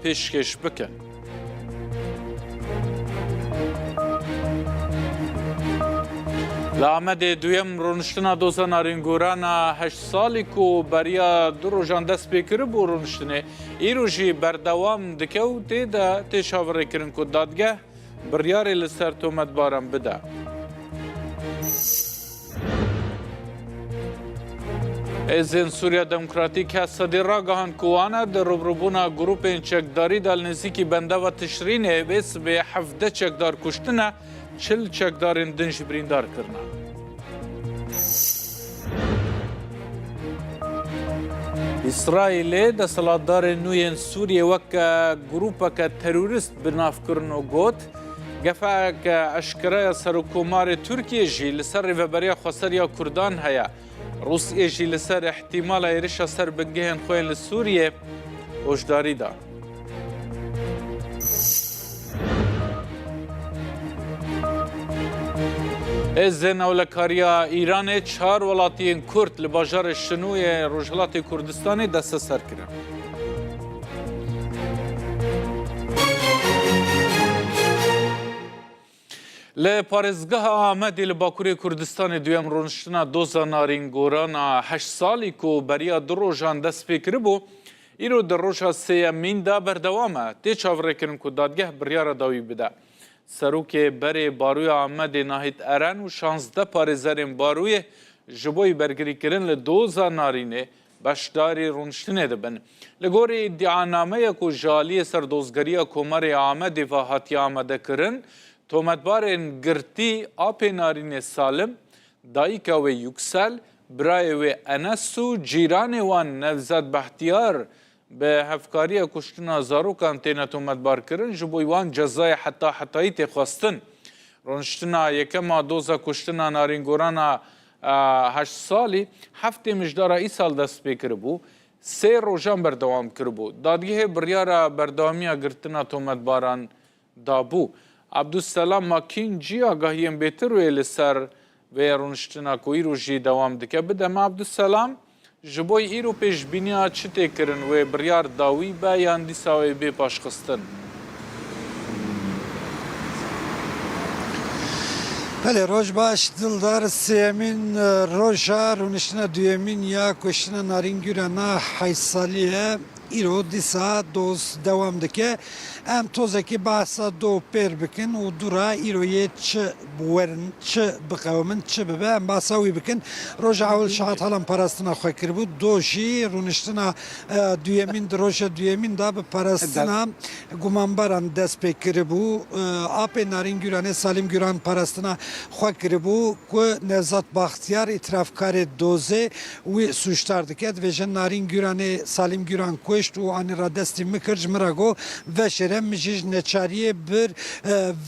پێشکەش بکەن. لە ئامەدێ دوێم ڕۆنشتنا دۆزە نارنگۆرانە 8 ساڵی و بەریا دو ڕۆژان دەست پێکرد بۆ ڕۆنشتنێ ئیرۆژی بەردەوام دکە و تێدا تێشاوەڕێکردن و دادگە بڕیارێ لەسەر تۆمەتباران بدە. Êzên Sûriya Demokratîk Hessedê ragihan ku wana di rûbirûbûna grûpên çekdarî da li nêzîkî bendeva Tişrînê vê sibê 17 çekdar kuştine 40 çekdarên din jî birîndar kirine. İsraîlê deselatdarên nû yên Sûriyê weke grûpeke terorîst binavkirin û got gefeke eşkreya serokkomarê Tirkiye jî li ser rêveberiya Xweseriya Kurdan heye. Rûsyê jî li ser ihtimala êrişa serbingehên xwe li Sûriyê hoşdarî da. Êzên Ewlekariya Îranê 4 welatiyên Kurd li bajarê Şinûyê Rojhilatê Kurdistanê desteser kirin. Li parêzgeha Amedê li Bakurê Kurdistanê duyem rûniştina doza narîngorana 8 salî ku beriya du rojan dest pê kiribû, îro di roja sêyemîn de berdewam e. Tê çavirêkirin ku dadgeh biryara dawî bide. Serokê berê Baroya Amedê Nahit Eren û 16 parêzerên Baroyê ji bo bergirîkirin li doza narînê beşdarî rûniştinê dibin. Li gorî îddianameya ku ji aliyê serdozgeriya Komarê Amedê ve hatiye amadekirin, Tometbarên girtî apê narînê Salim, dayîka wê Yüksel, birayê wê Enes û cîranê wan Nevzet Behtiyar bi hevkariya kuştina zarokan têne tometbarkirin ji bo wan cezayê heta-hetayî tê xwestin. Rûniştina yekema doza kuştina narîngorana 8 salî heftê mijdara îsal dest pê kiribû, sê rojan berdewam kiribû. Dadgehê biryara berdewamiya girtina tometbaran dabû. Abdüselam Makin cî agahiyên bêtir wê li ser vê rûniştina ku îro jî dewam dike bide me Abdüselam ji bo îro pêşbîniya çi tê kirin wê biryar dawî be yan dîsa wê bê paşxistin? Belê roj baş dildar sêyemîn roja rûniştina duyemîn ya kuştina narîngirana 8 salî ye. îro dîsa doz dewam dike. Em tozekî behsa do pêr bikin û dûra îroyê çi werin, çi biqewimin, çi bibe em behsa wî bikin. Roja ewil şahat helan parastina xwe kiribû, do jî rûniştina duyemîn di roja duyemîn da bi parastina gumanbaran dest pê kiribû. Apê Narîngîranê Salim Güran parastina xwe kiribû ku Nevzat Baxtiyar îtirafkarê dozê wî sûcdar dike. Dibêje Narîngîranê Salim Güran kuşt û anî ra destî mikir ji min re got veşêre min jî ji neçariyê bir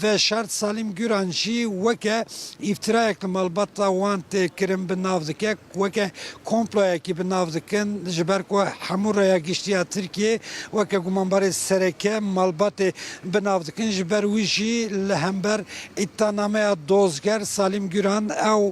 veşart Salim Güran jî weke îftirayek li malbata wan tê kirin bi nav dike, weke komployekî bi nav dikin ji ber ku hemû rêya giştiya Tirkiye weke gumanbarê sereke malbatê bi nav dikin ji ber wî jî li hember îddianameya dozger Salim Güran ew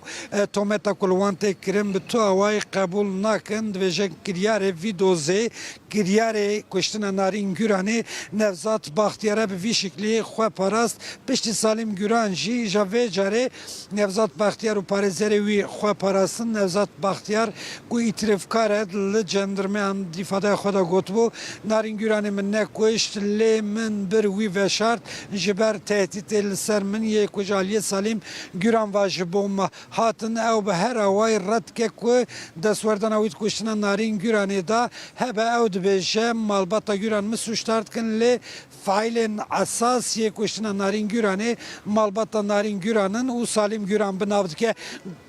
tometa ku li wan tê kirin bi tu awayî qebûl nakin. Dibêje kiryarê vî dozê kiryarê kuştina Narîngîranê Nevzat Baxtiyarê bi vî şeklî xwe parast. Piştî Salim Güran jî ja vê carê Nevzat Baxtiyar û parêzerê wî xwe parastin. Nevzat Baxtiyar ku îtirafkar e li cendirmeyan dîfadeya xwe de gotibû Narîngîranê min nekuşt, lê min bir wî veşart ji ber tehdîtê li ser min yê ku ji aliyê Salim Güran ve ji bo me hatin ew bi her awayî red dike ku destwerdana wî kuştina Narîngîranê da hebe ew dibêje malbata Güran min sûcdar dikin lê failên esasiyê kuştina Narîngîranê malbata Narîngîranın û Salim Güran bi nav dike.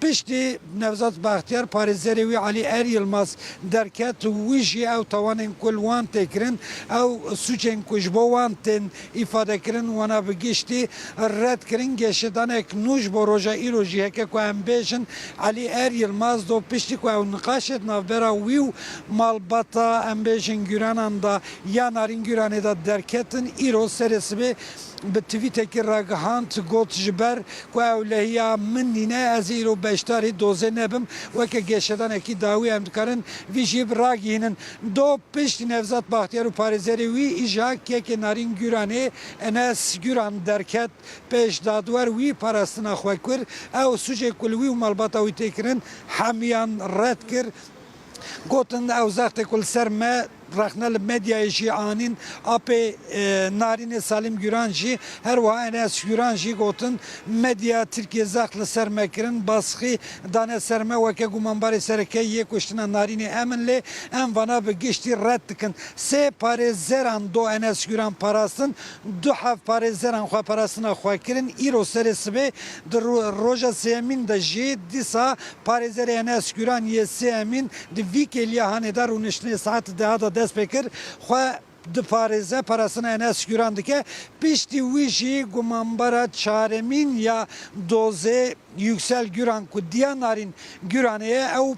Piştî Nevzat Baxtiyar parêzerê wî Alî Er Yılmaz derket wî jî ew tawanên ku li wan tê kirin ew suçên ku ji bo wan tên îfadekirin wana bi giştî red kirin. Geşedanek nû ji bo roja îro jî heke ku em bêjin Alî Er Yılmaz do piştî ku ew niqaşet navbera wî û malbata em bêjin bêjin güranan da ya narin güranê da derketin îro serê bi tweetekî ragihand got ji ber ku ewlehiya min nîne ez îro beşdarî dozê nebim weke geşedanekî dawî em dikarin vî jî ragihînin do piştî Nevzat Baxtiyar û parêzerê wî îja kekê narîn güranê Enes Güran derket pêş dadwer wî parastina xwe kir ew sucê ku li wî û malbata wî tê kirin hemiyan red kir gotin ew zextê ku li ser me رخنه المدیا جی آنین آپی نارین سالم گران جی هر وها انس گران جی گوتن مدیا ترکیه زخل سرمکرن باسخی دانه سرمه وکه گومانبار سرکه یک کشتن نارین امن لی ام وانا به گشتی رد کن سه پاره زران دو انس گران پاراستن دو هف پاره زران خواه پاراستن خواه کرن ایرو سرسبه در روژا سیمین دا جی دیسا پاره زر انس گران یه سیمین دی ویکلیا هانه در اونشنه ساعت ده دا dest pekir xwe di parêze parastina Enes Güran dike piştî wî jî gumambara çaremîn ya dozê Yüksel Güran ku diya narîn Güranê ye ew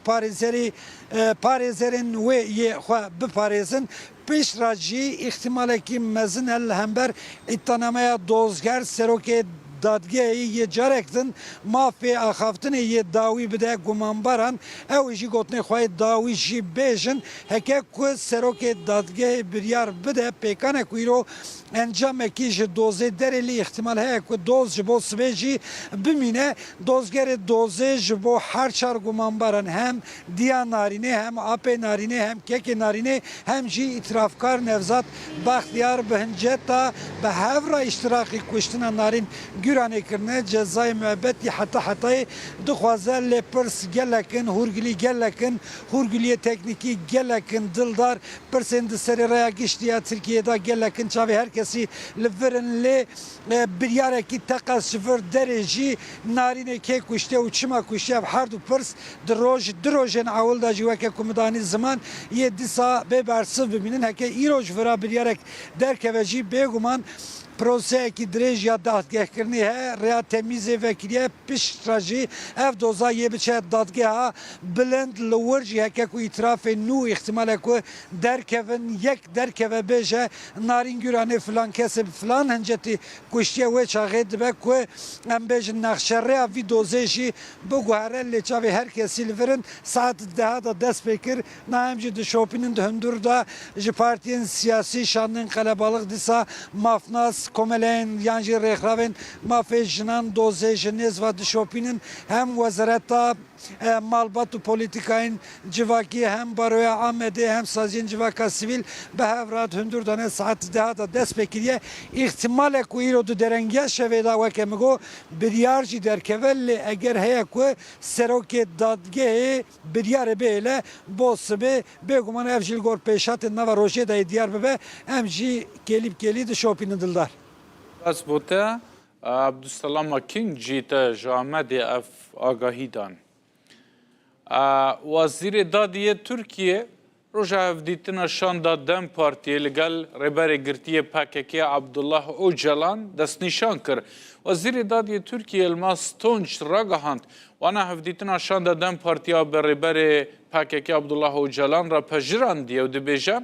parêzerên wê yê xwe biparêzin pişt jî ihtimalekî mezin hel hember îddianameya dozger serokê دادگاهی یه جارکتن مافی آخافتن یه داوی بده گمانباران او جی گوتنه خواهی داوی جی بیجن هکه که سروک دادگاه بریار بده پیکانه کویرو انجام اکیج دوزه درلی احتمال هی که دوز جبو سبیجی بمینه دوزگر دوزه جبو هر چار گمانباران هم دیا نارینه هم آپی نارینه هم کک نارینه هم جی اطرافکار Nevzat Baxtiyar بهنجه تا به هفرا اشتراکی کشتن نارین گرانه کرنه جزای محبتی حتی دخوازه لپرس گلکن هورگلی گلکن هورگلی تکنیکی گلکن دلدار پرسند سری رaya گشتیا Türkiye'de گلکن چاوی هر کسی لورن لی بریاره کی تقاس شفر درجی نارینه که کشته و چما کشته هر دو پرس دروژن اول دا جوا که کمدانی زمان یه دیسا به برسه ببینن هکه ایروج فرا بریاره درکوجی بگومان پروسه کی درج یا دادگاه کرنی ہے ریا تمیز وکیلیه پیشتراجی اف دوزا یه بچه دادگاه بلند لورجی هکه کو اطراف نو احتماله کو درکون یک درکوه بیجه نارین گرانه فلان کسی فلان هنجتی کشتیه و چاقه دبه کو ام بیجه نخشره وی دوزهشی بگو هره لیچاوی هر کسی لورن ساعت ده دا دست بکر نه همجی ده شوپینن ده هندور دا جی پارتین سیاسی شانن قلبالق دیسا مافناس komelen yancı reklavên mafê jinan dozê ji nêz ve dişopînin hem wezareta malbat û polîtîkayên civakî hem baroya Amedê hem saziyên civaka sivîl bi hevrat hundur dane saet deha da dest pekiriye ihtimalek ku îro du derengiya şevê da weke migo biryar jî derkeve lê eger heye ku serokê dadgehê biryarê bêle bo sibê bêguman ev jî li gor pêşatên nava rojê de diyar bibe em jî kelîb kelî dişopînin dildar. بس بوده عبدالسلام کینگ جیتا جامعه اف آگاهیدان وزیر دادیه ترکیه روژه هفدیتنا شاندا دم پارتیه لگل ربر گرتیه پاککی عبدالله اوجلان دست نشان کر وزیر دادیه ترکیه الماس تونج راگهاند وانا هفدیتنا شاندا دم پارتیه بر ربر پاککی عبدالله اوجلان را پجران دیه و دبیجه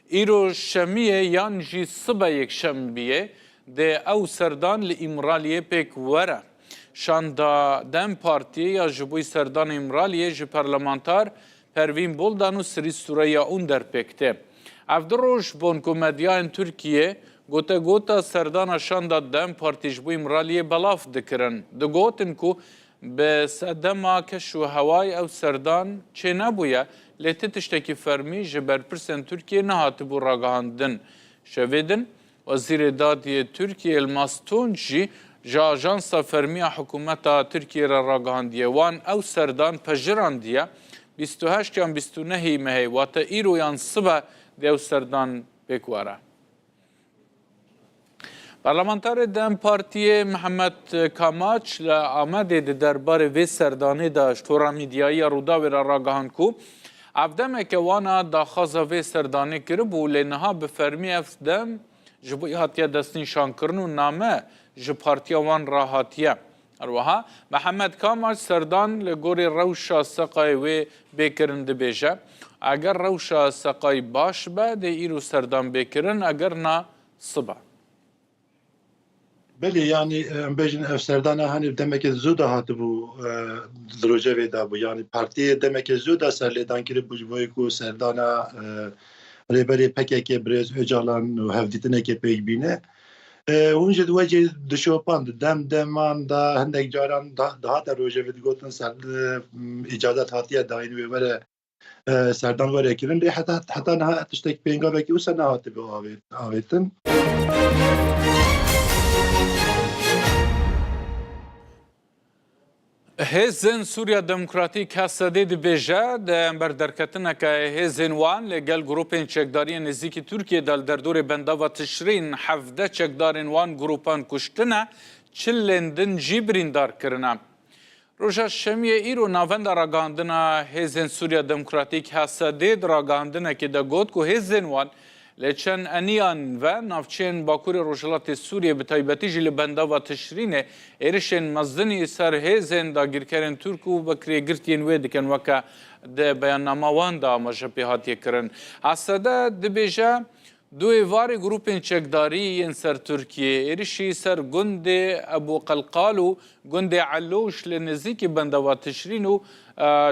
ایرو شمیه یان جی صبح یک شنبیه ده او سردان لی امرالیه پیک وره شاندا دم پارتیه یا جبوی سردان امرالیه جی پارلمانتار پروین بولدان و سری سوریا اون در پکته افدروش بونکو مدیان ترکیه گوتا سردان شاندا دم پارتی جبوی امرالیه بلاف دکرن ده گوتن کو به سدما کش و هوای او سردان چه نبویه لیتی تشتکی فرمی جبر پرسن ترکیه نهاتی بو راگهاندن شویدن وزیر دادی ترکیه الماستون جی جا آجانسا فرمی حکومتا ترکیه را راگهاندیه وان او سردان پجراندیه 28 یان 29 مهی واتا ایرو یان صبح دی او سردان بکواره پارلمانتار دم پارتی محمد کاماچ لآمده دربار وی سردانه داشت تورا میدیایی رودا و را راگهان کو افدم که وانا داخازا وی سردانه کربو لینها بفرمی افدم جبو هاتیه دستین شانکرن و نامه جب پارتیا وان راحاتیه اروها محمد کاماچ سردان لگوری روشا سقای وی بکرن دبیجه اگر روشا سقای باش به ده ایرو سردان بکرن اگر نه صبح. بله یعنی بجن افسردان هنی دمک زود هات بو دروجه ویدا بو یعنی پارتی دمک زود سرلیدان کری بجوی کو سردانا ریبری پکه برز اجالان و هفدیتنه که پیگ بینه اونجا دوجه دشوپاند دمان دا هندک جاران daha da روجه وید گوتن سر اجازت هاتیه داین و وره سردان وره کرن ری حتی نه تشتک پینگا بکی او سر نهاتی به آویتن. هێزن سووریا دموکراتیک هەسەدێ dibêje di emberderketineke hêzên wan lêgel grûpên çekdariyên nêzîkî Tirkiyeyê li derdorê bendava tişrîn 17 çekdarên wan grûpan kuştine, çilên din jî birîndar kirine. Roja şemiyê îro navenda ragihandina hêzên Sûriya Demokratîk Hesedê di ragihandinekê de got ku hêzên wan li çend eniyan ve navçeyên Bakurê Rojhilatê Sûriyê bi taybetî jî li bendava tişrînê êrişên mezdinî ser hêzên dagîrkerên Türk û bikrêgirtiyên wê dikin weke di beyannama wan de amajepê hatiye kirin. Hesede dibêje du êvarê grûpên çekdarî yên ser Tirkiyeyê êrişî ser gundê Ebuqelqal û gundê Elûş li nêzîkî bendava tişrîn û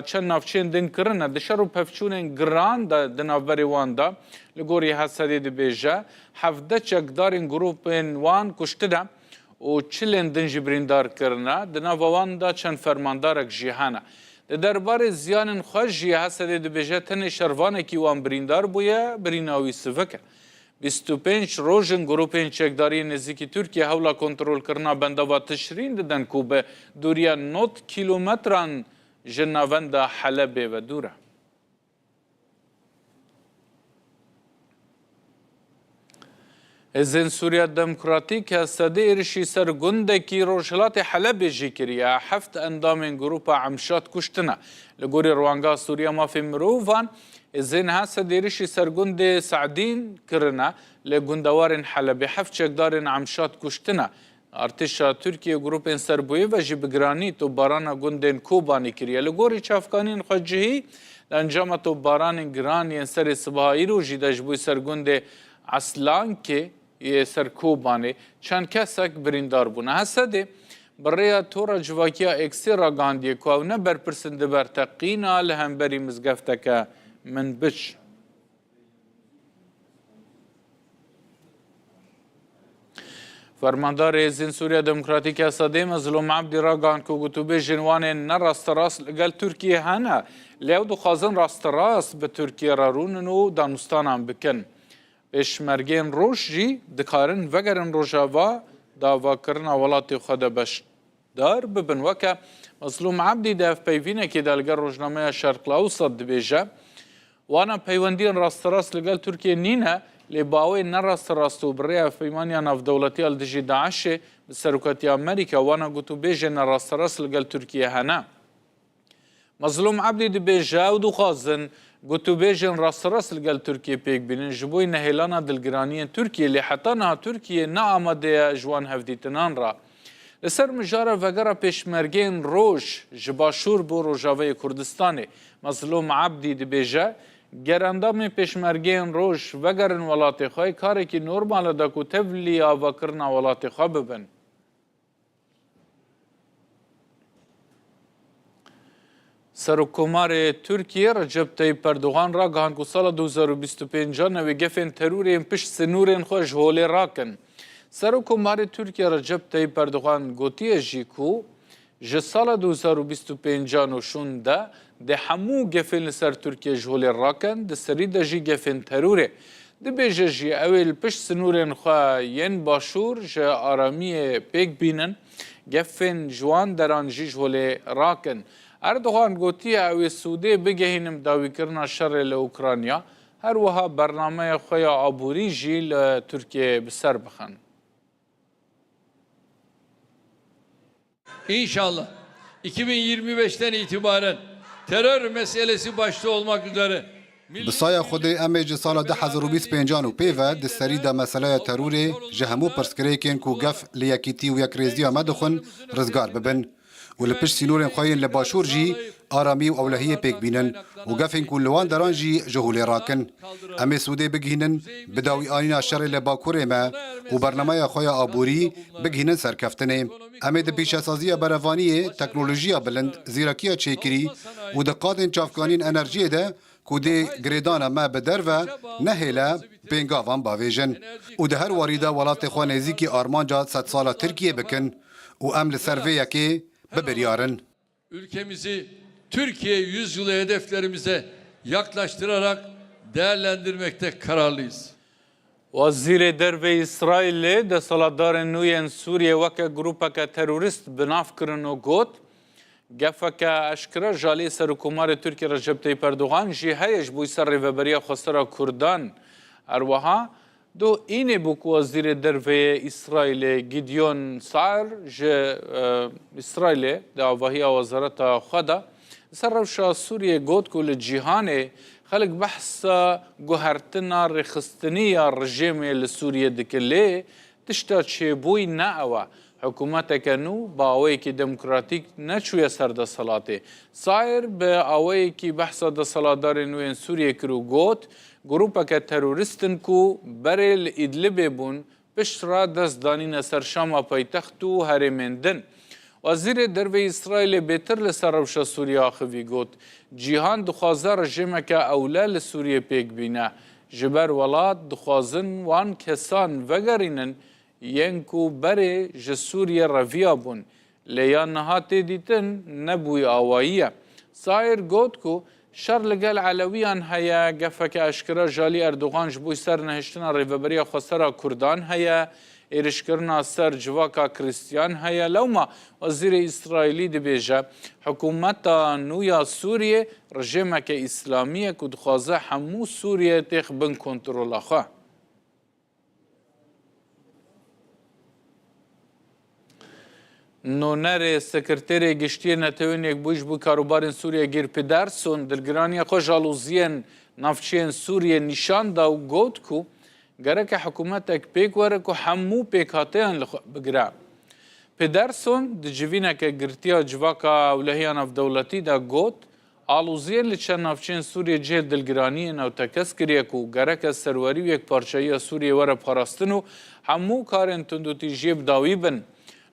çend navçeyên din kirine. Di şer û pevçûnên giran de di navberê wan de li gorî Hesedê dibêje 17 çekdarên grûpên wan kuştine û çilên din jî birîndar kirine. Di nava wan de çend fermandarek jî hene. Di derbarê ziyanên xwe jî Hesedê dibêje tenê şervanekî wan birîndar bûye, birîna wî sivik e. 25 rojin grûpên çekdariyên nêzîkî Tirkiye hewla kontrolkirina bendava tişrîn didin ku bi dûriya 9 kîlometran ji navenda Helebê ve dûr e. Hêzên Sûriya Demokratîk Hesedê êrişî ser gundekî Rojhilatê Helebê jî kiriye. 7 endamên grûpa Emşad kuştine. Li gorî Rwanga Sûriya mafê mirovan hêzên Hesedê êrişî ser gundê Seዕdîn kirine li gundewarên Helebê 7 çekdarên Emşad kuştine. Artêşa Tirkiye grûpên serbûyî ve jî bi giranî topbarana gundên Kobanî kiriye. Li gorî çavkaniyên xwe cihî li encama topbaranên giran yên serê sibaha îro jî de ji bo ser gundê Eslankê ser Kobanê çend kesek birîndar bûne. Hesedê bi rêya tora civakiya eksê ragihandiye ku ew ne berpirsin diber teqîna li hemberî mizgefteke min biç. Fermandarê Hêzên Sûriya Demokratîk Hesedê Mezlûm Ebdî ragihand ku gotûbêjên wan ên ne rasterast li gel Tirkiyeyê hene. Lê ew dixwazin rasterast bi Tirkiye re rûnin û danustanan bikin. Pêşmergên roj jî dikarin vegerin rojava davakirina welatê xwe de beşdar bibin. Weke Mezlûm Ebdî di hevpeyvînekê de li gel rojnameya Şerq Awsat dibêje wana peywendiyên rasterast li gel Tirkiyeyê nîne lê bawê nerasterast û bi rêya hevpeymaniya navdewletiya li dijî Daişê bi seroketiya Amerîka wana gotûbêjên nerasterast li gel Tirkiyeyê hene. Mezlûm Ebdî dibêje ew dixwazin gotûbêjên rasterast li gel Tirkiyeyê pêk bînin ji bo nehêlana dilgiraniyên Tirkiyeyê lê heta niha Tirkiye ne amade ye ji wan hevdîtinan re. Li ser mijara vegera pêşmergeyên roj ji başûr bo Rojavayê Kurdistanê Mezlûm Ebdî dibêje gerendamên pêşmergeyên roj vegerin welatê xwe karekî normal e ku tevlî avakirina welatê xwe bibin. Serokkomarê Tirkiye Recep Tayyip Erdogan ragihand ku sala 2025 newê gefên terûrê pişt sinûrên xwe ji holê rakin. Serokkomarê Tirkiye Recep Tayyip Erdogan gotiye jî ku ji sala 2025 nûşûn de di hemû gefên li ser Tirkiye ji holê rakin, di serî de jî gefên terûrê. Dibêje jî ew ê li pişt sinûrên xwe yên başûr ji aramiyê pêk bînin, gefên ji wan deran jî ji holê rakin. Erdogan gotiye ew ê Sûdê bigehînin dawîkirina şerê li Ukrayna, her wiha bernameya xwe ya aborî jî li Tirkiyeyê bi ser bixin. İnşallah 2025'ten itibaren terör meselesi başta olmak üzere Bi saya Xwedê em ê ji sala 2025 û pêve di serî de meseleya terûrê ji hemû pirsgirêkên ku gef li yekîtî û yekrêziya me dixwin rizgar bibin û li pişt sînorên xwe yên li başûr jî آرامی و اولهیه پیک بینن و گفین کن لوان درانجی جهولی راکن امی سوده بگهینن بداوی آنینا شر لباکوره ما و برنامه خویا آبوری بگهینن سرکفتنه امی ده پیش اسازی بروانیه تکنولوژیا بلند زیرکیه چیکری و دقات چافکانین انرژی ده کودی گریدان ما بدر و نهیلا بینگاوان باویجن و ده هر واریده ولات خواه نزیکی آرمانجا 100 ساله ترکیه بکن و امل سرویه که ببریارن. Ülkemizi Türkiye yüzyılı hedeflerimize yaklaştırarak değerlendirmekte kararlıyız. Wazîrê Derve İsraîlê desthilatdarên nû yên Sûriyê weke grupeke terorîst binav kirin û got gefeke eşkira jalê Serokkomarê Tirkiye Recep Tayyip Erdogan jî heye ji bo ser rêveberiya xwestera Kurdan erweha دو اینه بوک وزیر دروی اسرائیل گیدیون سعر جه اسرائیل دا وحی وزارت خدا سر روشا سوریه گود کل جهانه خلق بحث گوهرتنا رخستنی رژیم لسوریه دکله تشتا چه بوی ناوا حکومت کنو با آوی که دموکراتیک نچوی سر دا صلاته سایر به آوی که بحث دا صلاتدار نوین سوریه کرو گود گروپا که تروریستن کو بره لإدلبه بون پشت را دست دانین سرشام پایتخت و هرمندن. وزیر دروی اسرائیل بهتر لسر روشا سوریه آخوی گوت جیهان دخوازه رژیمه که اوله لسوریه پیک بینه جبر ولاد دخوازن وان کسان وگرینن ینکو بره جسوریه رویا بون لیان نهاتی دیتن نبوی آوائیه. سایر گوت کو شر لگل علویان هیا گفک اشکرا جالی اردوغان جبوی سر نهشتنا ریوبریا خسرا کردان هیا ایرشکرنا سر جواکا کریستیان هیا لوما وزیر اسرائیلی دی بیجه حکومت نویا سوریه رژیمک اسلامیه که دخوازه همو سوریه تیخ بن کنترول خواه. نونر سکرتری گشتی نتوین یک بوش بو کاروبار سوریه گیر پدرسون دلگرانی خوش آلوزین نافچین سوریه نشان دا و گوت کو گره که حکومت اک پیک وره که همو پیک هاتیان بگره. پدرسون دجوینه که گرتیا جواکا اولهیان اف دولتی دا گوت آلوزین لیچن نافچین سوریه جه دلگرانی نو تکس کریه که گره که سروری و یک پارچایی سوریه وره پاراستنو همو کارن تندوتی جیب داوی بن.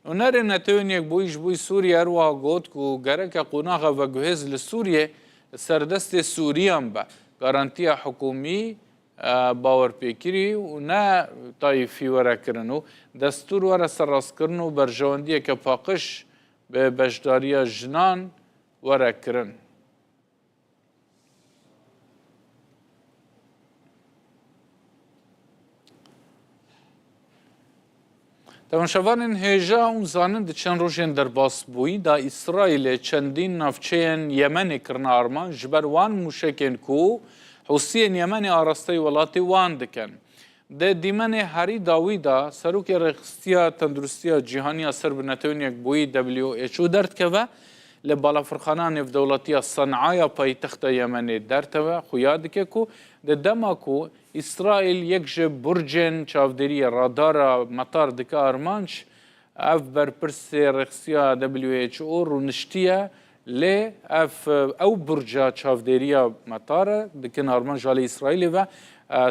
نر نتوین یک بویش بوی سوریه اروا گوت کو گره که قناغ و گوهز لسوریه سردست سوریان با گارانتیا حکومی باور پیکری و نه طایفی وره کرنو دستور وره سراس کرنو برجواندیه که پاقش به بجداری جنان وره کرن. تماشاوان هجا اون زانند چند روزین در باس بوی دا اسرائیل چندین نافچین یمن کرنا آرمان جبر وان موشکن کو حوثیین یمن آراسته ولاتی وان دکن. ده دیمن هری داوی دا سروک رخصتیا تندرستیا جهانی سرب نتوین یک بوی WHO درد که و لبالا فرخانان اف دولتی صنعای پای تخت یمن درد و خویاد که کو ده دما کو اسرائیل یک جه برجن چاودری رادار مطار دکه آرمانش اف برپرس رخصتیا WHO رو نشتیه لی اف او برجا چاودری مطار دکه آرمان جالی اسرائیل و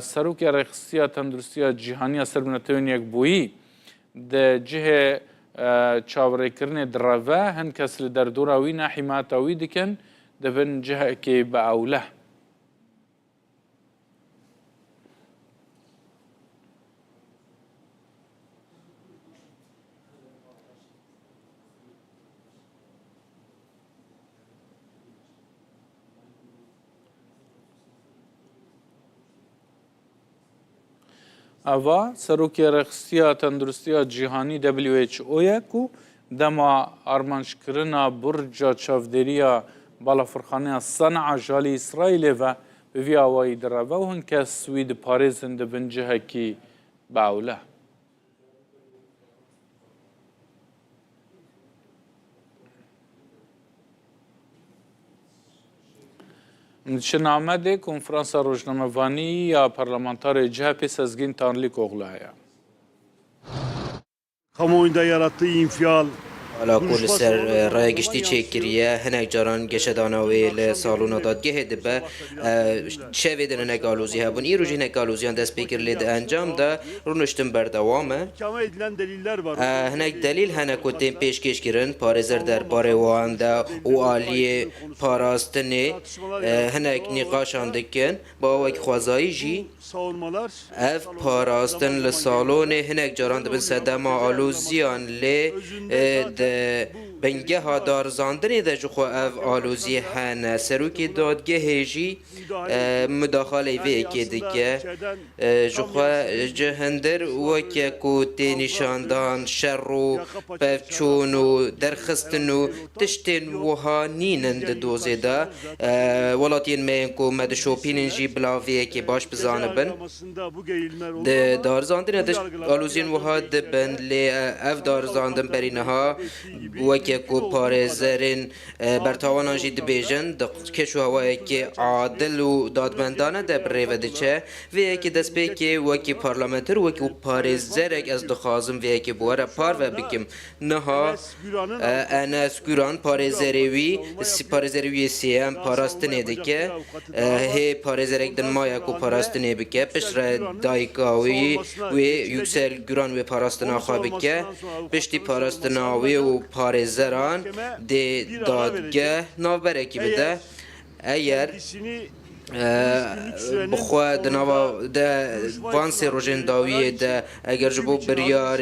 سروک رخصتیا تندرستیا جهانی سرب نتوین یک بویی ده جه چاوری کرنه دروه هن کسل در دوراوی نه حمایتاوی دکن دبن جه که با اوله. اوا سروکی رخصتیا تندرستیا جهانی WHO کو دما آرمانش کرنا برجا چاودریا بالا فرخانه صنعا جالی اسرائیل و بوی آوایی دراوه و هن که سوید پاریزن دبن جه کی باوله. نشنامه کنفرانس روزنامه‌وانی یا پارلمانتار CHP Sezgin Tanrılık Oğlu'ya. Kamuoyunda yarattığı infial حالا کل سر رای گشتی چکریه هنگ جاران گشتانوی لسالونا دادگه دبه چه ویدن نگالوزی هبون ای روژی نگالوزیان دست بکر لید انجام ده رونشتن بردوامه İkame edilen deliller var. هنگ دلیل هنگ کتین پیشکش کرن پارزر در باره وانده و آلی پاراستنی هنگ نقاشان دکن با وک خوازایی جی Savunmalar اف پاراستن لسالون هنگ جاران دبن سدما آلوزیان لی بنگه ها دارزاندنی ده جخوا اف آلوزی هنه سروکی دادگه هیجی مداخله وی که دیگه جخوا جهندر وکه کو تی نشاندان شر و پفچون و درخستن و تشتین وها نینند دوزه ده ولاتین مین کو مدشوپینن جی بلاویه که باش بزانه بن aramasında bu geğilmer olur ده ama دارزاندن دش آلوزین وها دبن لی اف دارزاندن برینها وکه کو پارزرین برتوانان جی دبیجن کشو هوایی که عادل و دادمندانه ده بریوه دچه وی که دست بی که وکی پارلمنتر وکی پارزرک از دخوازم وی که بواره پار و بکم نها انس گوران پارزروی سیم پاراستنه دکه هی پارزرک دن مایا کو پاراستنه بکه پشت دایکاوی و یکسل گوران و پاراستنه خواه بکه پشتی پاراستنه و پارزران ده دادگه نوبرکی بده اگر بخوا دنوا ده وان سروجن داویه ده اگر جبو بریار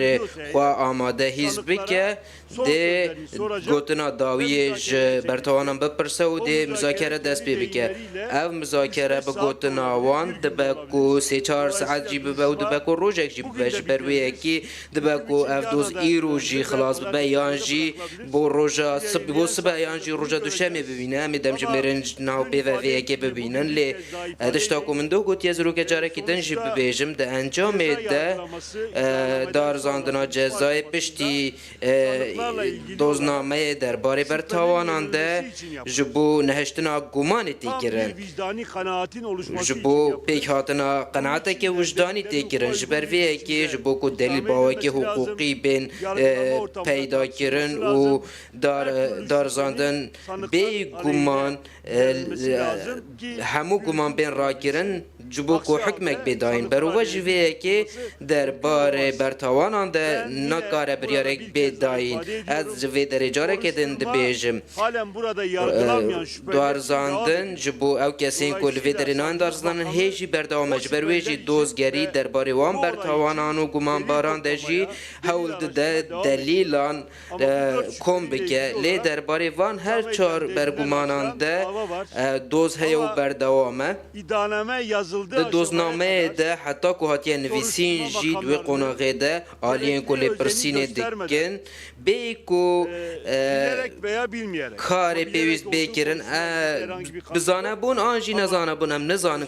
خوا آماده حزب که ده گوتنا داویه ج برتوانم بپرسه و ده مذاکره دست بی بکه او مذاکره به گوتنا وان ده بکو 3-4 ساعت جی ببه و ده بکو روژک جی ببه جبرویه کی ده بکو او دوز ای روژی خلاص ببه یان جی بو روژا بو سبه یان جی روژا دوشمی ببینه همی دم جمرنج ناو بیوه ویه که ببینن لی دشتاکو من دو گوت یزرو که جاره که دنجی ببیجم ده انجام ده دارزاندنا جزای پشتی دوزنامه درباره برتوانان ده جبو نهشتنا گمانی تیگرن جبو پیک هاتنا قناعته که وجدانی تیگرن جبرویه که جبو کو دلیل باوه که حقوقی بین پیدا کرن و دارزاندن بی گمان همو گمان بین را کرن جبو کو حکمک بداین برو وجوه که درباره برتوانان ده نکاره بریارک بداین از جوه درجاره که دند بیجم دارزاندن جبو او کسین کل وی درنان دارزاندن هیچی بردامج برویجی دوزگری درباره وان برتوانان و گمان باران ده جی حول ده دلیلان کم بکه لی درباره وان هر چار برگمانان ده دوز هیو بردوامه ده دوزنامه ده حتی که هاتیه نویسین جید و قناغه ده آلین کل پرسینه دکن بی کو کار پیویست بکرن بزانه بون آنجی نزانه بون هم نزانه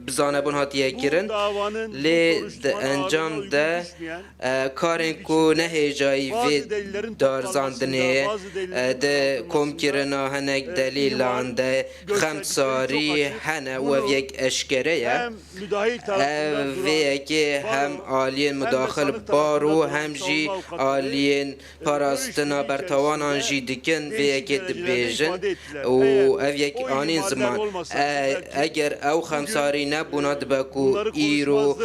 بزانه بون هاتیه کرن لی ده انجام ده کارن کو نهیجایی وی دارزاندنه ده کم کرنا هنک دلیلان ده خمساری هنه و یک اشکره وی که هم آلین مداخل بارو هم جی آلین پاراستنا برتوان آنجی دکن وی که دبیجن و او یک آنین زمان اگر او خمساری نبونا دبکو ایرو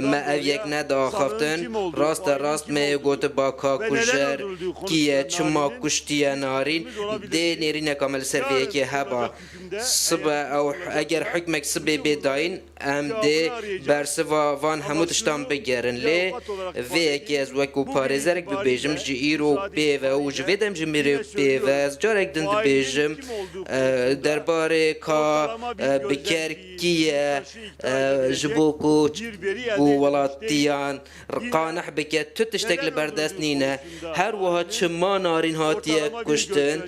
ما او یک نداخفتن راست می گوت با کا کجر کیه چما کشتیه نارین ده نیرین کامل سر وی که هبا صبح او اگر حکمک صبح بداین ام ده برسوا وان همو تشتان بگرن لی وی که از وکو پارزرک ببیجم جی ایرو بیوه و جویدم جی میره بیوه از جارک دند بیجم درباره کا بکر کیه جبوکو بو ولاتیان رقانح بکر تو تشتک لبردست نینه هر وها چما نارین هاتیه کشتن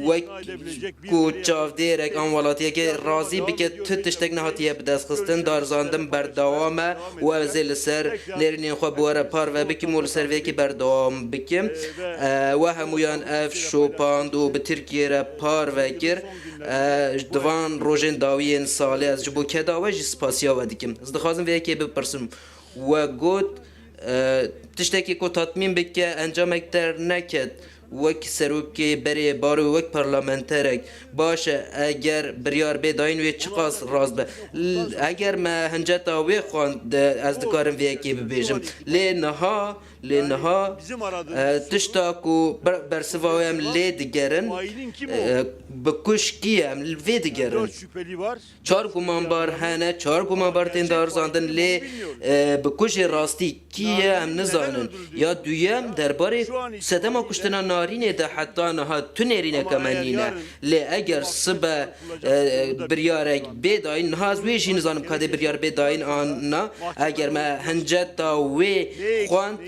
وکو چاو دیرک آن ولاتیه که رازی بکر تو تشتک نهاتیه بدست خستن دارزاندن بردوامه و اوزیل سر نرینین خواه بواره پار و بکم و لسر ویکی بردوام بکم و همویان اف شوپاند و به ترکیه را پار و گر دوان روژن داوین ساله از جبو که داوه جی سپاسیا و دیکم از دخوازم ویکی بپرسم و گوت تشتكي كو تطمين بك انجامك تر نكد وك سروکی بری بارو وک پارلمانترک باشه اگر بریار بداین و چقاس راز به اگر ما هنجتا وی خواند از دکارم وی کی ببیجم لنها تشتاکو برسوایم لی دگرن بکش کیم وی دگرن چار گمان بار هنه چار گمان بار تندار زاندن لی بکش راستی کیه هم نزانن یا دویم درباره سدما کشتنا نارینه ده حتی نها تنرینه کمانینه لی اگر صبح بریارک بداین نها از ویشی نزانم که بریار بداین آننا اگر ما هنجتا وی خواند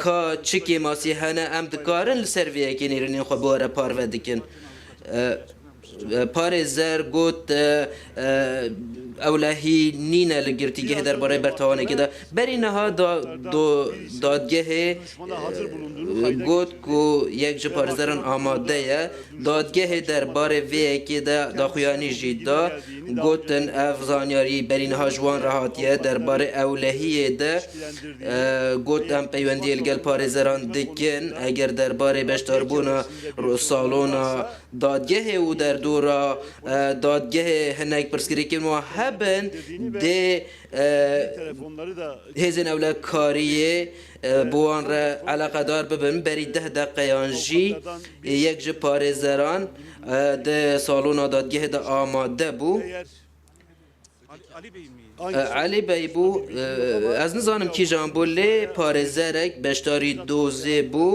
که چکی ماسی هنه ام دکارن لسر ویه که نیرنین خو بواره پارو دکن پارێزەر گوت ئەولهی نینە لە گرتیگەه دەربارەی بەرتەوانێکیدا بەری نەها دادگەهێ گوت کو یەک ji پارێزەران ئامادەیە دادگەهێ دەربارەی vêyekê de daxuyanî jî da gotin ev zanyarî berî niha ji wan re hatiye derbarê ewlehiyê de got em peywendiyê li gel parêzeran dikin eger derbarê beşdarbûna salona dadgehê û derdora dadgehê hinek pirsgirêkên wan hebin dê hêzên ewlekariyê bi wan re eleqedar bibin berî 10 deqeyan jî yek ji parêzeran de salona dadgehê de amade bû Ali Bey bû ez nizanim kîjan bû lê parêzerek beşdarî dozê bû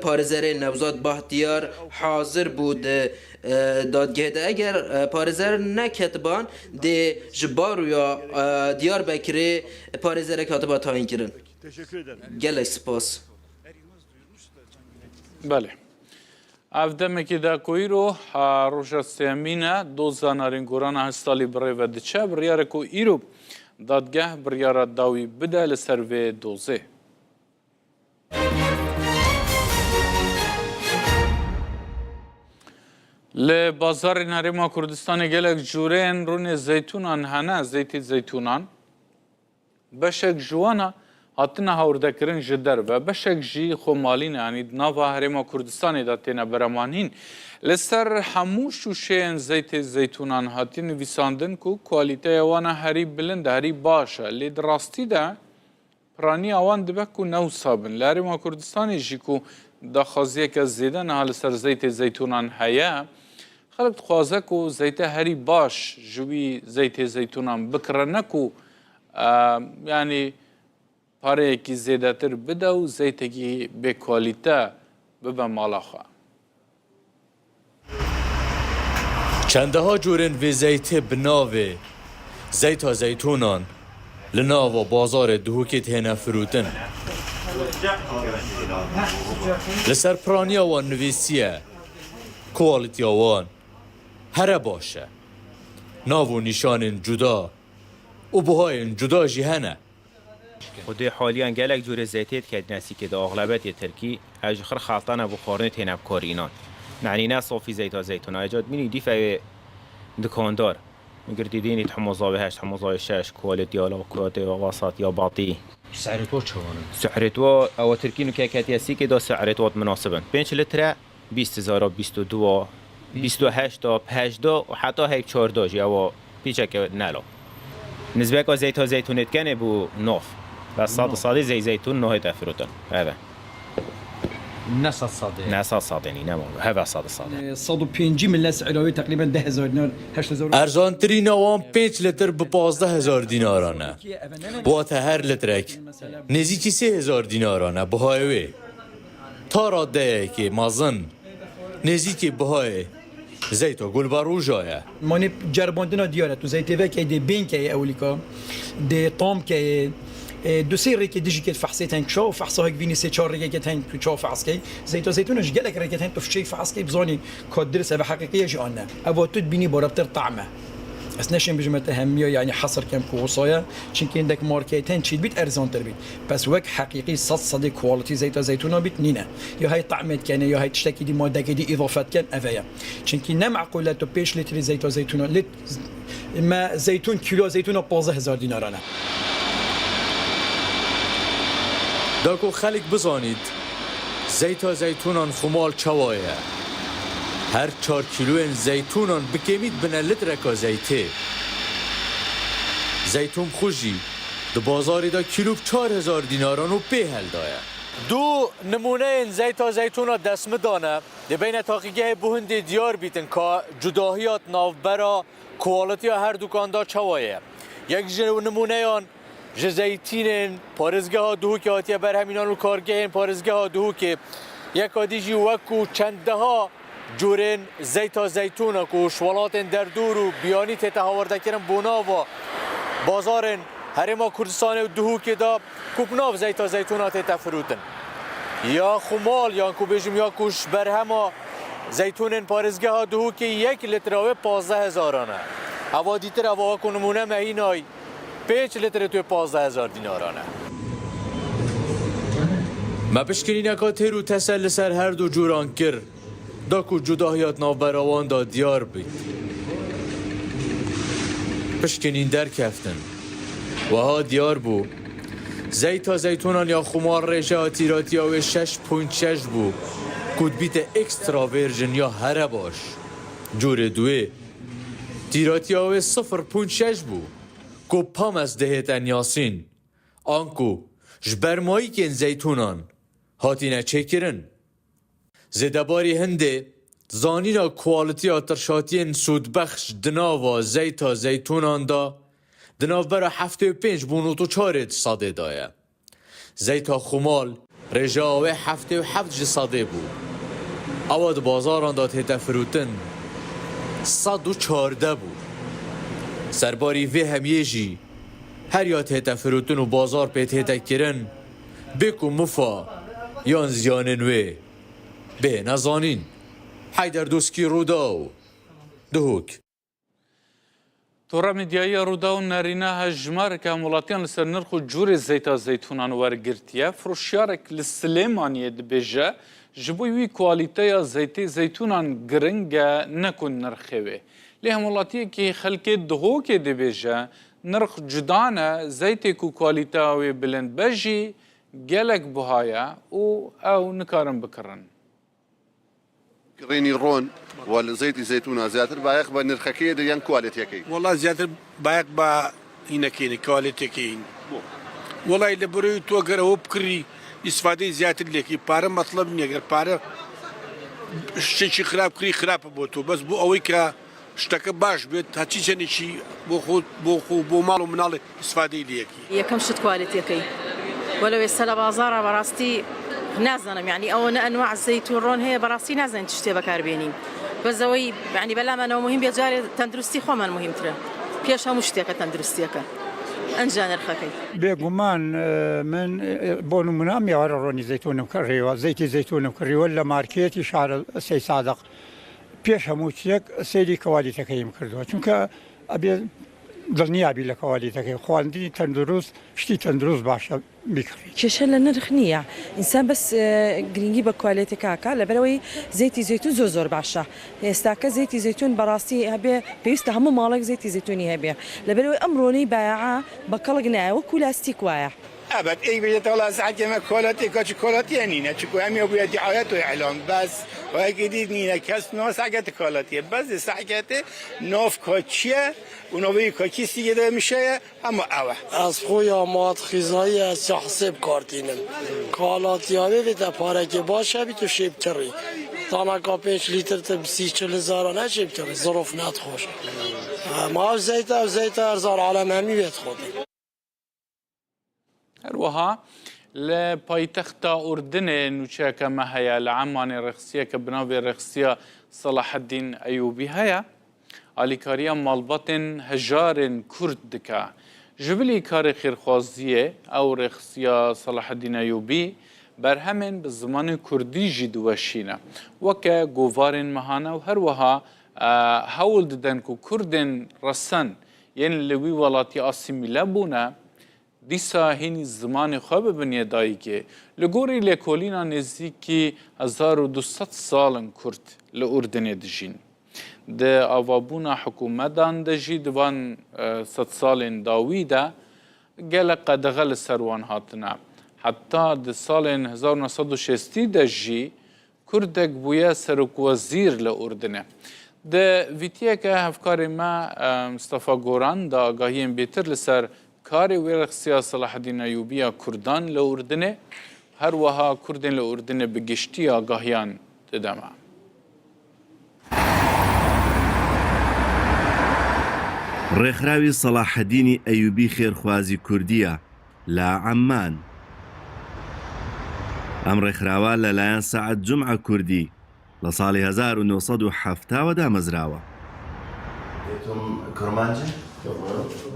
parêzerê Nevzat Bahtiyar hazir bû di dadgehê de eger parêzer neketiban dê ji baroya Diyarbekirê parêzerek hatiba tayin kirin. Gelek spas. Bale. Ev demekî de îro roja sêmîne doza narîngorana hestalî birêve diçe biryarek ku îro dadgeh biryara dawî bide li ser vê dozê. Li bazarên Herêma Kurdistanê gelek cureyên rûnê zeytûnan hene zeytê zeytûnan beşek ji wan hatine hawrdekirin ji derve beşek jî xwemalîne yanî nava Herêma Kurdistanê de têne beremanîn li ser hemû şûşeyên zeytê zeytûnan hatî nivîsandin ku kalîteya wan e herî bilind e herî baş e lê di rastî de piraniya wan dibe ku newsa bin li Herêma Kurdistanê jî ku daxwaziyeke zêde niha li ser zeytê zeytûnan heye xelek dixwaze ku zeyte herî baş ji wî zeytê zeytûnan bikire ku yanî pareyekî zêdetir bide û zeytekî bêkalîte bibe mala xwe. Çendeha corên vê zeytê bi navê zeyta zeytûnan li nava bazarê dihûkê têne firûtin. Li ser piraniya wan nivîsiye kalîtiya wan here baş e. Nav û nîşanên cuda û bihayên cuda jî hene. خودی حالیان گلک جور زیتیت که نسی که اغلبیت ترکی اجخر خالطانه و خورنه تینب کارینان معنی نه صافی زیتا زیتون ایجاد مینی دیفه دکاندار میگر دیدینی تحموزاوی هشت تحموزاوی شش کوالت یا لاکوات یا وسط یا باطی سعرتو چوانه سعرتو او ترکی نو که کتیسی که دا سعرتو مناسبن 5 لیتر 20000 22 28 تا 18 و حتی هیچ 14 یا پیچه که نلا نسبه که زیتا زیتونت کنه بو نوف بس صادي زي زيتون نوع تفروتن هذا نص صادي نص صادني نعم هذا صادي صادو بينجي من سعراوي تقريبا 10000 دينار 8000 ارزان ترین وان 5 لیتر به 15000 دینارانه با هر لیترک نزدیک 3000 دینارانه بهای تا راده که مازن نزدیک بهای زيتو قول باروجايا ماني جرباندنا ديارتو زيتو كي دي بين كي اوليكا دي طام كي دو سير ريكي ديجي كي فحصيتين شو فحصه هيك فيني سي 4 ريكي تين شو فحصكي زيتو زيتون اش قالك ريكي تين تفشي فحصكي بزوني كود درسه بحقيقيه جانا ابو تد بيني برابطر طعمه اسنشن بجمله اهميه يعني حصر كم كوصايا چونكي عندك ماركتين تشيد بيت ارزون تربيت بس وك حقيقي صدي كواليتي زيت زيتونه بيت نينا يا هي طعمت كان يا هي تشتكي دي ماده دي اضافات كان افيا چونكي نمعقوله تو بيش لتر زيت زيتونه لت ما زيتون كيلو زيتونه 15000 دينار انا داکو خلق بزانید زیتا زیتونان خمال چوایه هر 4 کیلو زیتونان بکمید بنا لترکا زیته زیتون خوشی دو بازاری دا کیلو 4000 دیناران و هل دایه دو نمونه زیتا زیتونا دست دانه دی بین تاقیگه بهنده دیار بیتن که جداهیات ناوبرا کوالیتی هر دکاندار چوایه یک نمونه آن زیتین پارزگاه ها دهو که آتیه بر همینان و کارگه پارزگاه ها دهو که یک آدیجی وکو چنده ها جورین زیتا زیتونه که شوالات در دور و بیانی تیتا هاورده کرن بونا و بازار هرما کردستان و دهو که دا کوپناو زیتا زیتونه تیتا فروتن یا خمال یا کو بجم یا کوش برهما زیتون پارزگاه ها دهو که 1 لیتر 15000 اوا دیتر اوا کو نمونه مهینای 5 لیتر تو 15000 دینارانه ما بشکنی نکاته رو تسل سر هر دو جوران کر داکو جداهیات ناوبراوان دا دیار بید بشکنین در کفتن و ها دیار بو زیتا زیتونان یا خمار ریشه تیراتی ها 6.6 بو کود بیت اکسترا ویرژن یا هره باش جور دوه تیراتی ها 0.6 بو کو پام از دهت انیاسین آنکو جبرمایی که زیتونان هاتینه چکرن زدباری هنده زانینا کوالیتی آترشاتین سودبخش دناوا زیتا زیتونان دا دناو برا 75 بونو تو 4 صاده دایه زیتا خمال رجاوه 77 صاده بو اواد بازاران دا تیتا فروتن 114 بو سرباری وی همیجی هر یا تیتا فروتن و بازار پی تیتا کرن بکو مفا یان زیانن وی به نزانین حیدر دوسکی روداو دهوک تورا مدیایی رودا و نارینه هجمار که مولاتیان لسر نرخو جور زیتا زیتونان ورگرتیه فروشیارک لسلیمانیه دبیجه جبوی وی کوالیته زیتی زیتونان گرنگه نکن نرخوه لیه مولاتیه که خلکه دهوک دبیجه نرخ جدانه زیتی کو کوالیته وی بلند بجی گلک بهایا او نکارن بکرن ريني رون والزيت زيتون زياتر بايق بنرخكيه ديان كواليتي كي والله زياتر بايق با هنا كين كواليتي كين والله اللي بري توقر هو بكري استفاده زياتر لكي بار مطلب نيغر بار شي خراب كري خراب بوتو بس بو اويكا اشتكى باش بيت هاتشي شني شي بو مالو منال استفاده ليكي هي كم شت كواليتي كي ولو يسال بازار براستي نازنم يعني او انواع الزيتون رون هي براسي نازن تشتي بكاربيني بس زوي يعني بلا ما انه مهم بيجاري تندرستي خو من مهم ترى بيش مشتيك تندرستيك انجان الخكي بيغمان من بونو منام يا روني زيتون وكري زيت زيتون وكري ولا ماركيتي شعر سي صادق بيش مشتيك سيدي كواليتي كيم كردو چونك ابي دڵنیا بی لە کەوالیتەکەی خواردنی تەندروست شتی تەندروست باشە بیکڕی کێشە لە نرخ نییە ئینسان بەس گرنگی بە کوالێتێکاکە لەبەرەوەی زەیتی زەیتون زۆر باشە ئێستاکە زەیتی زەیتون بەڕاستی هەبێ پێویستە هەموو ماڵێک زەیتی زەیتونی هەبێ لەبەرەوەی ئەمڕۆنەی بایعا بە کەڵک نایە وەکو لاستیک وایە ابد اي بيت والله ساعه ما كولاتي كولاتي يعني تشكو امي ابو دعايات واعلان بس وهي جديد نينا كاس نو ساعه كولاتي بس ساعه نوف كوتشيه ونوبي كوتشي كده مشه اما اوه از خویا مات غذایی از حساب کارتینم کالاتیابی به پاره که باشه بی تو شیب تری تانا کا 5 لیتر تا 30 هزار نه شیب تری ظروف نات خوش ما زیت ارزار عالم همی بیت خود هروها لپایتخت اردن نوچه که ما هیا لعمان رخصیه که بناوی رخصیه صلاح الدین ایوبی هیا آلیکاریا مالباتن هجار کرد دکا جبلی کار خیرخوازیه او رخصیه صلاح الدین ایوبی برهمن به زمان کردی جدوشینه وکه گوارن مهانه و هروها هول ددن که کردن رسن یعنی لوی ولاتی آسیمیله بونه دیسا هینی زمان خواب بنیه دایی که لگوری لکولینا نزدیکی 1200 سالن کرد لأردن دجین. ده آوابونا حکومتان دجی دوان 100 سالن داوی ده گل قدغل سروان هاتنا. حتی د سالên 1960 de jî Kurdek bûye serokwezîr li Urdinê. Di vîtiyeke hevkarê me Mustafa Goran da agahiyên bêtir li ser karê wêrexiya Salaheddîn Eyyûbiya Kurdan li Urdinê, her wiha Kurdên li Urdinê bi giştî agahiyan dide me. ڕێکخراوی سەلاحەدینی ئەیوبی خێرخوازی کوردیە لە عەمان. ئەم ڕێکخراوە لەلایەن سەعەد جومعە کوردی لە ساڵی 1970 دامەزراوە.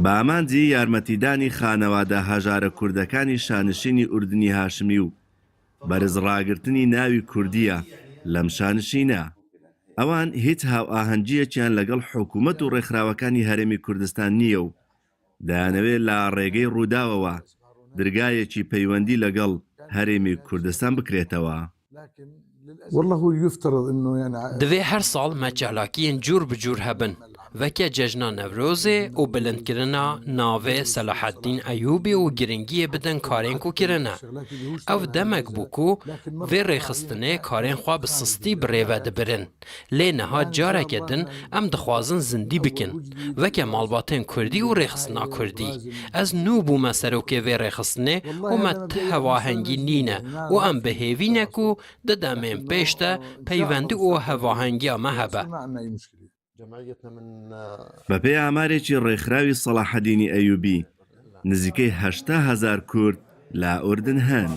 بە ئامانجی یارمەتیدانی خانەوادە هەژارە کوردەکانی شانشینی ئوردنی هاشمی و بەرز ڕاگرتنی ناوی کوردیە لەم شانشینە. ئەوان هیچ هاو ئاهەنگیەکیان لەگەڵ حکوومەت و ڕێکخراوەکانی هەرێمی کوردستان نییە و دەیانەوێت لە ڕێگەی ڕووداوەوە درگایەکی پەیوەندی لەگەڵ هەرێمی کوردستان بکرێتەوە. Divê her sal me çalakiyên cûr bi cûr hebin. Veke cejna Newrozê û bilindkirina navê Salaheddîn Eyyûbî û giringiyê bidin karên ku kirine. Ev demek bû ku vê rêxistinê karên xwe bi sistî bi rêve dibirin. Lê niha careke din em dixwazin zindî bikin. Veke malbatên Kurdî û rêxistina Kurdî. Ez nû bûme serokê vê rêxistinê û me ti hevahengî nîne û em bihêvîne ku di demên pêş de peywendî û hevahengiya me hebe. بەپێی ئامارێکی ڕێکخراوی سەلاحەدینی ئەیوبی نزیکەی 800,000 کورد لە ئوردن هەن.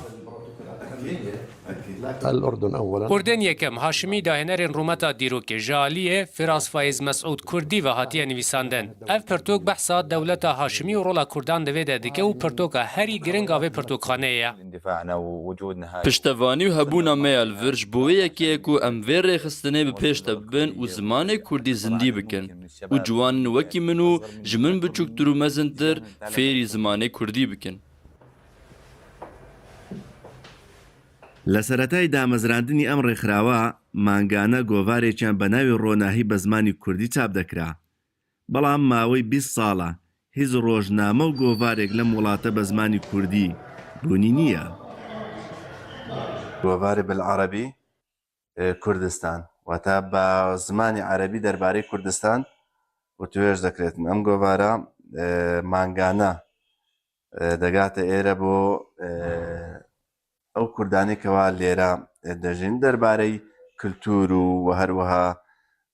Kurdên yekem Haşimî dahinerên rûmeta dîrokê ji aliyê Firaz Faiz Mesûd Kurdî ve hatiye nivîsandin. Ev pirtok behsa dewleta Haşimî û rola Kurdan divê de dike û pirtoka herî giring a vê pirtokxaneyê ye. Piştevanî û hebûna me ya li vir ji bo wê yekê ku em vê rêxistinê bi pêş de bibin û zimanê Kurdî zindî bikin û ciwanên wekî min û ji min biçûktir û mezintir fêrî zimanê Kurdî bikin. لە سەرەتای دامەزراندنی ئەم ڕێکخراوە مانگانە گۆڤارێکیان بە ناوی ڕۆناهی بە زمانی کوردی چاپ دەکرا. بەڵام ماوەی 20 ساڵە هیچ ڕۆژنامە و گۆڤارێک لەم وڵاتە بە زمانی کوردی بوونی نییە. گۆڤاری بالعەرەبی کوردستان واتە بە زمانی عەرەبی دەربارەی کوردستان و توێژ دەکرێتن. ئەم گۆڤارە مانگانە دەگاتە ئێرە بۆ ئەو کوردانی کەوا لێرە دەژین دەربارەی کللتور و هەروەها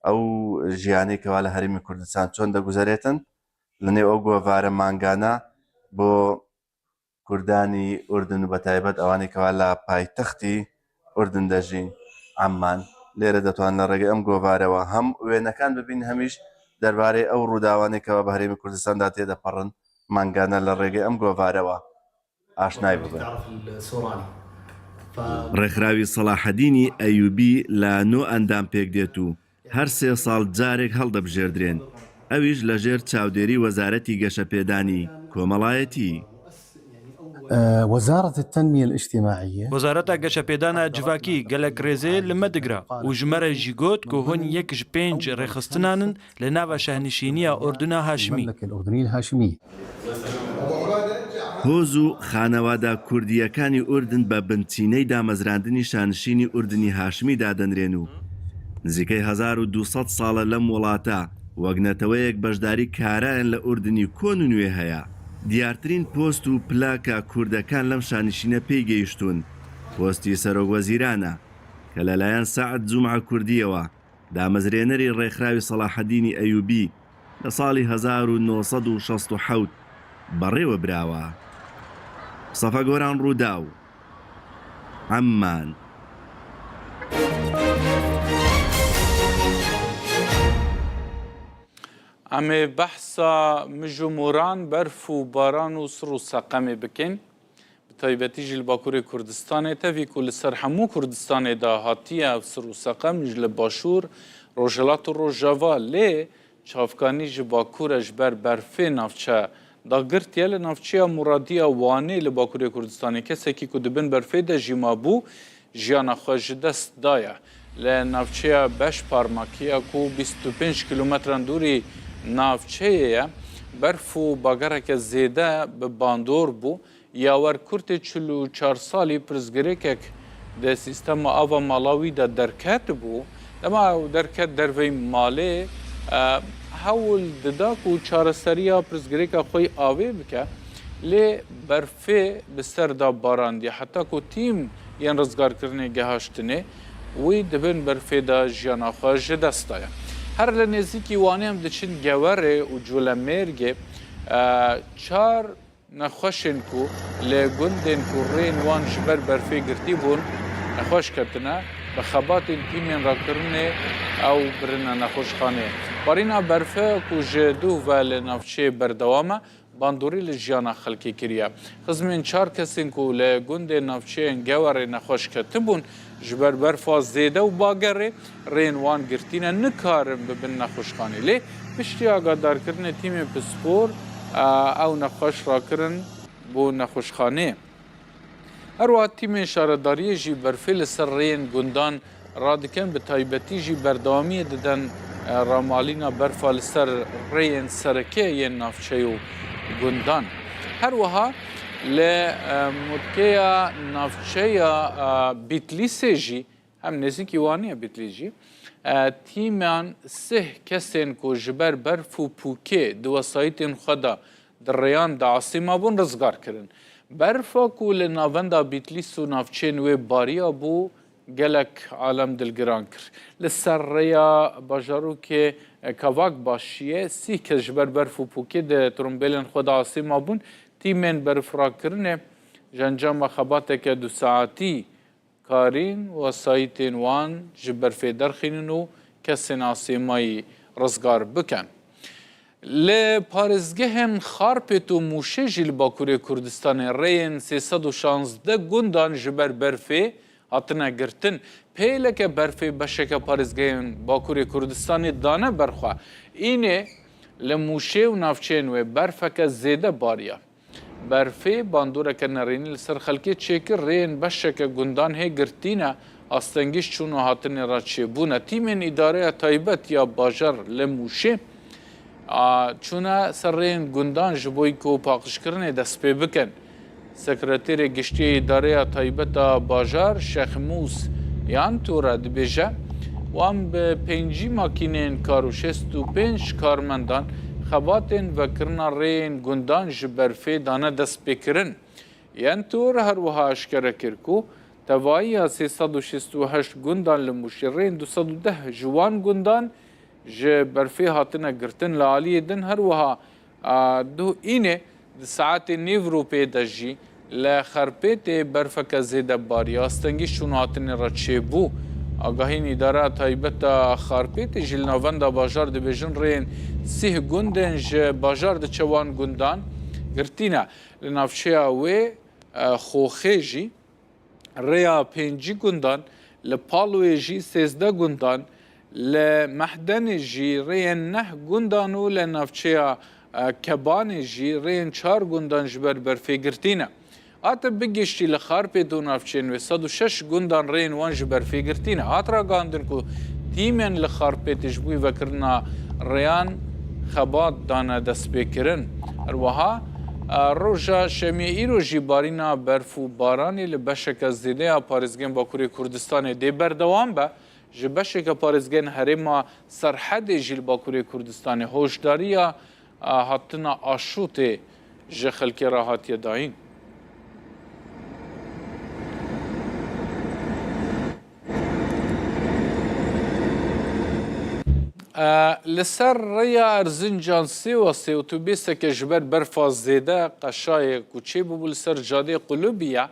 ئەو ژیانی کەوا لە هەرێمی کوردستان چۆن دەگوزارێتن لەنێو ئەو گۆڤارە مانگانە بۆ کوردانی ئوردن و بەتایبەت ئەوانی کەوا لە پایتەختی ئوردن دەژین عەمان لێرە دەتوان لە ڕێگەی ئەم گۆڤارەوە هەم وێنەکان ببین هەمیش دەربارەی ئەو ڕووداوانی کەوا بە هەرێمی کوردستاندا تێدەپەڕن مانگانە لە ڕێگەی ئەم گۆڤارەوە ئاشنای ببن. ڕێکخراوی سەلاحەدینی ئەیوبی لە نۆ ئەندام پێک دێت و هەر 3 ساڵ جارێک هەڵدەبژێردرێن ئەویش لەژێر چاودێری وەزارەتی گەشەپێدانی کۆمەڵایەتی. وەزارەتی التەنمیە الاجتیماعیە وەزارەتە گەشەپێدانە جڤاکی گەلک ڕێزێ لەمە دەگرا و ژمەرە ژیگۆت کە هۆن 1/5 ڕێخستنانن لە ناوە شەهنشینیە ئوردنا هاشمی. هۆز و خانەوادە کوردیەکانی ئوردن بە بنچینەی دامەزراندنی شانشینی ئوردنی هاشمی دادەنرێن و نزیکەی 1200 ساڵە لەم وڵاتە وەگنەتەوەیەک بەشداری کارایان لە ئوردنی کۆن و نوێ هەیە. دیارترین پۆست و پلاکە کوردەکان لەم شانشینە پێی گەیشتون پۆستی سەرۆکوەزیرانە کە لەلایەن سەعەد جومعە کوردیەوە دامەزرێنەری ڕێکخراوی سەلاحەدینی ئەیوبی لە ساڵی 1967 بەڕێوە براوە. سەفا گۆران ڕووداو عەمان. ئەمێ بەحسا مژمۆران بەرف و باران و سڕ و سەقەمێ بکەین بتایبەتی ژ لە باکووری کوردستانê tevî ku li ser hemû Kurdistanê da hatiye ev sir û seqem ji li başûr Rojhilat û Rojava lê çavkanî ji Bakurê ji ber berfê navçe dagirtiye li navçeya Muradiya Wanê li Bakurê Kurdistanê kesekî ku dibin berfê de jî mabû jiyana xwe ji dest daye. Li navçeya beş parmakiya ku 25 kilometran dûrî navçeyê ye berf û bagereke zêde bi bandor bû یاور کورت 44 سالی پرزگریکک ده سیستم آوا مالاوی ده درکت بو دما درکت دروی ماله هول دداک و چارەسەریە پرزگریکا خۆی ئاوێ بکە لێ بەرفێ بەسەر دا باراندی حتا کو تیم یان ڕزگارکردنی گەهاشتنێ وی دەبن بەرفێدا ژیانە خۆ ji destaya her li nêzîkî wanê em diçin gewerê û colemêrgê çar nexweşên ku lê gundên ku rên wan ji ber berfê girtî bûn nexweş ketine bi xebatên tîmên rakirinê ew birine nexweşxaneyê barîna berfê ku ji dû ve li navçeyê berdewam e bandorî li jiyana xelkê kiriye xizmên çar kesên ku li gundên navçeyên gewerê nexweş ketibûn ji ber berfa zêde û bagerê rên wan girtîne nikarin bibin nexweşxanê lê piştî agadarkirinê tîmên pispor ew nexweş rakirin bû nexweşxaneyê her wiha tîmên şaredariyê jî berfê li ser rêyên gundan radikin bi taybetî jî berdewamiyê didin ramalîna berfa li ser rêyên serekê yên navçeyê û gundan her wiha li mutkeya navçeya Bîtlîsê jî hem nêzîkî wanî ye Bîtlîs jî tîman sih kesên ku ji ber berf û pûkê di wesayîtên xwe de di rêyan de asîma bûn rizgar kirin berfa ku li navenda Bîtlîs û navçeyên wê bariya bû gelek alem dilgiran kir li ser rêya bajarokê Kavak Başiyê sî kes ji ber berf û pûkê de trombêlên xwe de asîma bûn tîmên berfrakirinê ji encama xebateke du saetî karîn wesayîtên wan ji berfê derxînin û kesên asîmayî rizgar bikin. Li parêzgehên Xarpêt û Mûşê jî li Bakurê Kurdistanê rêyên 316 gundan ji ber berfê hatine girtin. Pêleke berfê beşeke parêzgehên Bakurê Kurdistanê dane berxwe. Înê li Mûşê û navçeyên wê berfeke zêde bariye. Berfê bandoreke nerênî li ser xelkê çêkir rêyên beşeke gundan hê girtîne astengîş çûn û hatinê ra çêbûne. Tîmên îdareya taybet ya bajar li Mûşê çûne ser rêyên gundan ji bo ku paqijkirinê dest pê bikin. Sekreterê Giştiyê îdareya taybeta bajar Şex Mûs yan tora dibêje wan bi pêncî makînên kar û 65 karmendan xebatên vekirina rêyên gundan ji berfê dane dest pêkirin. Yên tor her wiha eşkere kir ku tevaiya 368 gundan li Mûşê rêyên 210 ji wan gundan ji berfê hatine girtin li aliyê din her wiha du înê di saetê nêv rûpê de jî li Xarpêtê berfeke zêde bariye astengîş çûn hatinê ra çêbû. Agahîn îdara taybeta Xarpêtê jî li navenda bajar dibêjin rêyên sih gundên ji bajar diçe wan gundan girtîne. Li navçeya wê Xoxê jî rêya pêncî gundan li Palwê jî 13 gundan li Mehdenê jî rêyên 9 gundan û li navçeya Kebanê jî rêyên 4 gundan ji ber berfê girtîne. Hate bigiştî li Xarpêt û navçeyên wê 106 gundan rêyên wan ji berfê girtîne. Hat ragandin ku tîmên li Xarpêtê ji bo vekirina rêyan xebat dane destpêkirin. Her wiha roja şemiyê îro jî barîna berf û baranê li beşeke zêdeya parêzgehên Bakurê Kurdistanê dê berdewam be ji beşeke parêzgehên herêma Serhedê jî li Bakurê Kurdistanê hoşdariya hatina aşûtê ji xelkê re hatiye dayîn. Li ser rêya Erzincan Sêwasê otobêseke ji ber berfa zêde qeşayê ku çêbûbû li ser cadeyê Qulubiye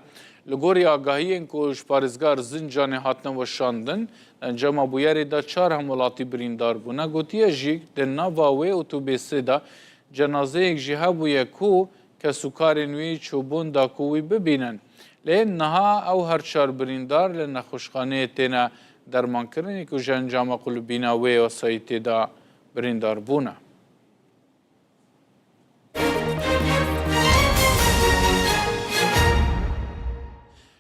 li gorî agahiyên ku ji parêzgeha Erzincanê hatine weşandin encama bûyerê de 4 hemolatî birîndar bûne. Gotiye jî di nava wê otobêsê de cenazeyek jî hebûye ku kesûkarên wî çûbûn da ku wî bibînin. Lê niha ew her 4 birîndar li nexweşxaneyê têne dermankirinê ku ji encama qulubîna wê wesayîtê de birîndar bûne.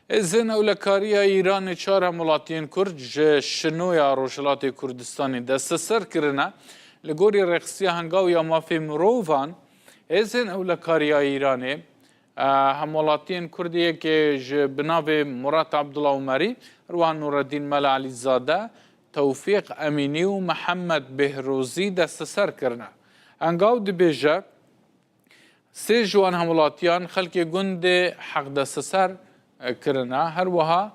Êzên ewlekariya Îranê 4 hemolatiyên Kurd ji şinoya Rojhilatê Kurdistanê desteser kirine li gorî rexsiya hengawiya mafê mirovan. Êzên ewlekariya Îranê همولاتین کردیه که بناو مراد عبدالله عمری روان نوردین ملا علی زاده توفیق امینی و محمد بهروزی دست سر کرنه. انگاو دبیجه سه جوان همولاتیان خلق گند حق دست سر کرنه هر وها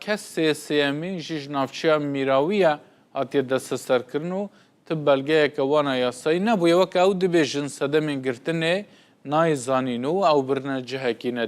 کس سیمین جیج نافچه میراویه آتی دست سر کرنو تبلگه که وانا یاسایی نبویه وکه او دبیجن صدمین گرتنه نای زانینو او برنه جهکی ندی.